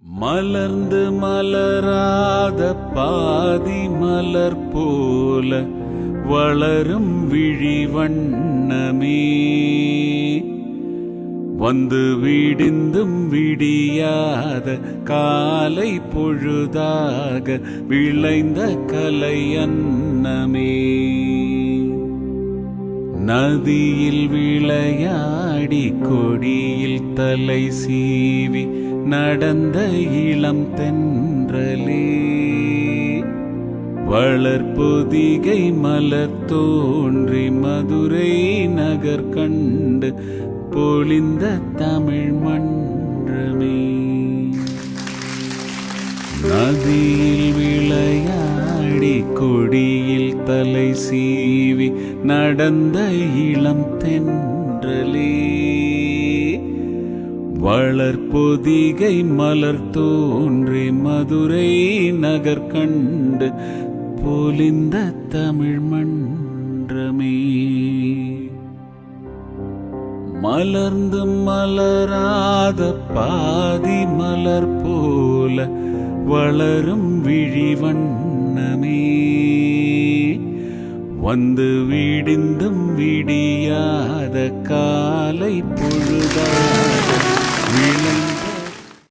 மலர்ந்து மலராத பாதி மலர் போல வளரும் விழி வண்ணமே, வந்து விடிந்தும் விடியாத காலை பொழுதாக விளைந்த கலை அன்னமே. நதியில் விளையாடி கொடியில் தலை சீவி நடந்த இளம் தென்றலே, வளர்பொதிகை மலர் தோன்றி மதுரை நகர் கண்டு பொழிந்த தமிழ் மன்றமே. நதியில் விளையாடி கொடியில் தலை சீவி நடந்த இளம் தென்றலே, வளர்பொதிகை மலர் தோன்றி மதுரை நகர் கண்டு பொலிந்த தமிழ் மன்றமே. மலர்ந்து மலராத பாதி மலர் போல வளரும் விழி வண்ணமே, வந்து விடிந்தும் விடியாத காலை பொழுதாக விளைந்த